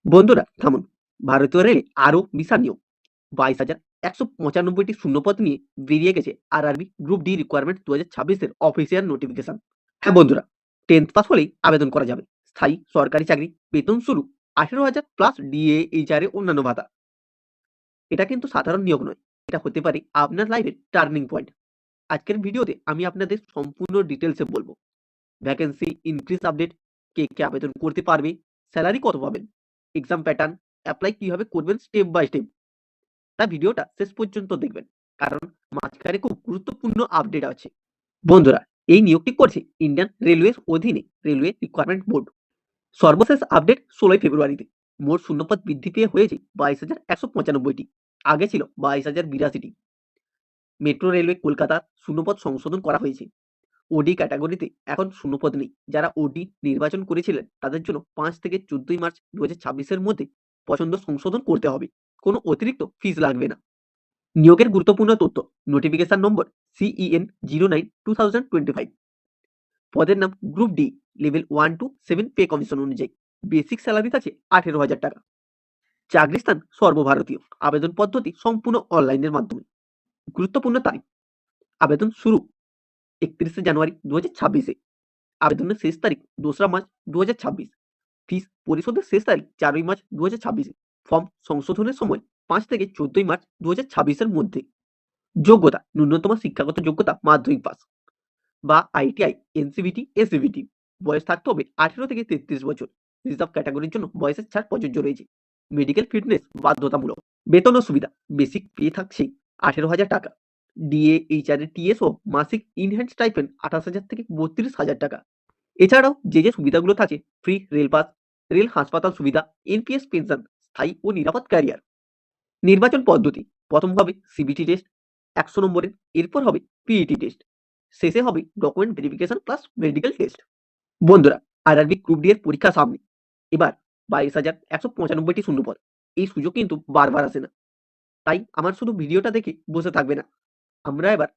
বন্ধুরা থামুন। ভারতীয় রেলে আরও বিশাল নিয়োগ। 22,195টি শূন্যপদ নিয়ে বেরিয়ে গেছে আরআরবি গ্রুপ ডি রিকোয়ারমেন্ট 2026 এর অফিসিয়াল নোটিফিকেশন। হ্যাঁ বন্ধুরা, 10th পাস হলেই আবেদন করা যাবে। স্থায়ী সরকারি চাকরি, বেতন শুরু 18,000 প্লাস ডিএ, এইচআরএ অন্যান্য ভাতা। এটা কিন্তু সাধারণ নিয়োগ নয়, এটা হতে পারে আপনার লাইফের টার্নিং পয়েন্ট। আজকের ভিডিওতে আমি আপনাদের সম্পূর্ণ ডিটেলসে বলবো। ভ্যাকেন্সি ইনক্রিজ আপডেট, কে কে আবেদন করতে পারবে, স্যালারি কত পাবেন, এক্সাম প্যাটার্ন, অ্যাপ্লাই কিভাবে করবেন স্টেপ বাই স্টেপ। তাই ভিডিওটা শেষ পর্যন্ত দেখবেন, কারণ মাঝখানে খুব গুরুত্বপূর্ণ আপডেট আছে। বন্ধুরা, এই নিয়োগটি করছে ইন্ডিয়ান রেলওয়ের অধীনে রেলওয়ে রিক্রুটমেন্ট বোর্ড। সর্বশেষ আপডেট 16 ফেব্রুয়ারিতে। মোট শূন্যপদ বৃদ্ধি পেয়ে হয়েছে 22,195টি। আগে ছিল 22,082টি। মেট্রো রেলওয়ে কলকাতার শূন্যপদ সংশোধন করা হয়েছে। ওডি ক্যাটাগরিতে এখন শূন্যপদ নেই। যারা ওডি নির্বাচন করেছিলেন তাদের জন্য 5 থেকে 14 মার্চ 2026 এর মধ্যে পছন্দ সংশোধন করতে হবে। কোনো অতিরিক্ত ফিস লাগবে না। নিয়োগের গুরুত্বপূর্ণ তথ্য: নোটিফিকেশন নম্বর CEN 09/2025। পদের নাম group D, level 1 to 7 pay commission অনুযায়ী। বেসিক স্যালারি আছে 18,000 টাকা। চাকরি স্থান সর্বভারতীয়। আবেদন পদ্ধতি সম্পূর্ণ অনলাইনের মাধ্যমে। গুরুত্বপূর্ণ তারিখ: আবেদন শুরু 31শে জানুয়ারি 2026-এ। আবেদনের শেষ তারিখ 2রা মার্চ 2026। ফিস পরিশোধের শেষ তারিখ 4ই মার্চ 2026-এ। ফর্ম সংশোধনের সময় 5 থেকে 14ই মার্চ 2026-এর মধ্যে। যোগ্যতা: ন্যূনতম শিক্ষাগত যোগ্যতা মাধ্যমিক পাস বা আইটিআই, এনসিভিটি, এসসিভিটি। বয়স থাকতে হবে 18 থেকে 33 বছর। রিজার্ভ ক্যাটাগরির জন্য বয়সের ছাড় প্রযোজ্য রয়েছে। মেডিকেল ফিটনেস বাধ্যতামূলক। বেতন ও সুবিধা: বেসিক পে থাকছে 18,000 টাকা। ডিএ, এইচআরএ, টিএস ও মাসিক ইনহ্যান্ড স্টাইপেন্ড 28,000 থেকে 32,000 টাকা। এছাড়াও যে সুবিধাগুলো থাকে: ফ্রি রেল পাস, রেল হাসপাতাল সুবিধা, এনপিএস পেনশন, স্থায়ী ও নিরাপদ ক্যারিয়ার। নির্বাচন পদ্ধতি: প্রথম হবে সিবিটি টেস্ট 100 নম্বরের, এরপর হবে পিইটি টেস্ট, শেষে হবে document verification plus medical test. বন্ধুরা, আরআরবি গ্রুপ ডি এর পরীক্ষা সামনে। এবার 22,195টি শূন্যপদ। এই সুযোগ কিন্তু বারবার আসে না। তাই আমার শুধু ভিডিওটা দেখে বসে থাকবে না। আমরা এবার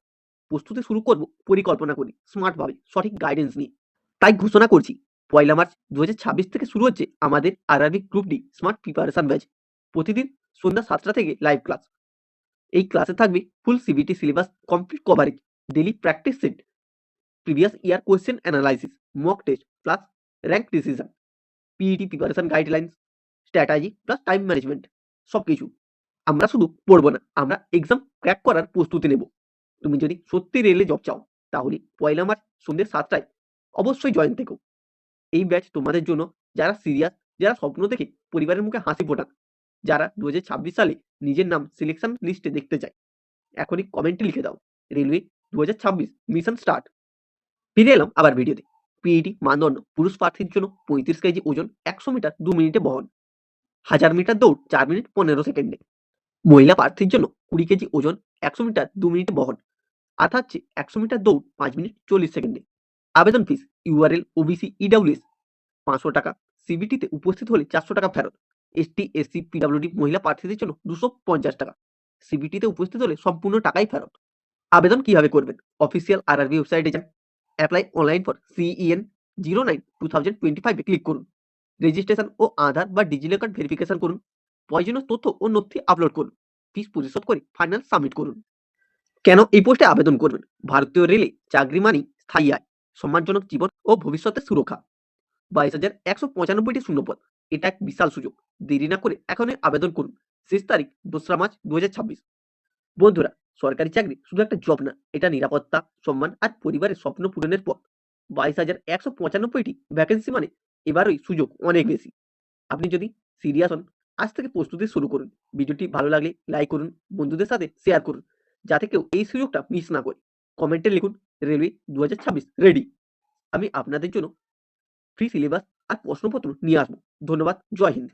প্রস্তুতি শুরু করব পরিকল্পনা করে, স্মার্টভাবে, সঠিক গাইডেন্স নিয়ে। তাই ঘোষণা করছি, 1 মার্চ 2026 থেকে শুরু হচ্ছে আমাদের RRB group D smart preparation batch. প্রতিদিন সন্ধ্যা 7টা থেকে লাইভ ক্লাস। এই ক্লাসে থাকবে full CBT syllabus complete coverage, daily practice set, previous year question analysis, mock test plus rank decision, PET preparation guidelines, strategy plus time management. সবকিছু। আমরা শুধু পড়বো না, আমরা এক্সাম ক্র্যাক করার প্রস্তুতি নেব। তুমি যদি সত্যি রেলে জব চাও, তাহলে 1 মার্চ সন্ধ্যে 7টায় অবশ্যই জয়েন থেকো। এই ব্যাচ তোমাদের জন্য, যারা সিরিয়াস, যারা স্বপ্ন দেখে পরিবারের মুখে হাসি ফোটান, যারা 2026 সালে নিজের নাম সিলেকশন লিস্টে দেখতে চায়। এখনই কমেন্টে লিখে দাও, রেলওয়ে 2026 মিশন স্টার্ট। ফিরে এলাম আবার ভিডিওতে। পিইটি মানদণ্ড: পুরুষ প্রার্থীর জন্য 35 কেজি ওজন, 100 মিটার 2 মিনিটে বহন, 1000 মিটার দৌড় 4 মিনিট 15 সেকেন্ডে। মহিলা প্রার্থীর জন্য 20 কেজি ওজন, 100 মিটার 2 মিনিটে বহন, আর থাকছে 100 মিটার দৌড় 5 মিনিট 40 সেকেন্ডে। আবেদন ফিস: ইউআরএল ওবিসি ইডব্লিউএস 500 টাকা, সিবিটিতে উপস্থিত হলে 400 টাকা ফেরত। এসটি, এসসি, পিডব্লিউডি মহিলা প্রার্থীদের জন্য 250 টাকা, সিবিটিতে উপস্থিত হলে সম্পূর্ণ টাকাই ফেরত। আবেদন কিভাবে করবেন? অফিসিয়াল আরআরবি ওয়েবসাইটে যান। Apply online for CEN 09/2025 A click করুন। রেজিস্ট্রেশন ও আধার বা ডিজিলকার ভেরিফিকেশন করুন। প্রয়োজনীয় তথ্য ও নথি আপলোড করুন। ফিস পরিশোধ করে ফাইনাল সাবমিট করুন। কেন এই পোস্টে আবেদন করবেন? ভারতীয় রেলে চাকরি মানেই স্থায়ী আয়, সম্মানজনক জীবন ও ভবিষ্যতের সুরক্ষা। 22,195টি শূন্যপদ। এটা এক বিশাল সুযোগ। দেরি না করে এখনই আবেদন করুন। শেষ তারিখ 2রা মার্চ 2026। বন্ধুরা, সরকারি চাকরি শুধু একটা জব না, এটা নিরাপত্তা, সম্মান আর পরিবারের স্বপ্ন পূরণের পথ। 22,195টি ভ্যাকেন্সি মানে এবারই সুযোগ অনেক বেশি। আপনি যদি সিরিয়াস হন, আজ থেকে প্রস্তুতি শুরু করুন। ভিডিওটি ভালো লাগলে লাইক করুন, বন্ধুদের সাথে শেয়ার করুন, যাতে কেউ এই সুযোগটা মিস না করে। কমেন্টে লিখুন, রেলওয়ে 2026 রেডি। আমি আপনাদের জন্য ফ্রি সিলেবাস আর প্রশ্নপত্র নিয়ে আসবো। ধন্যবাদ। জয় হিন্দ।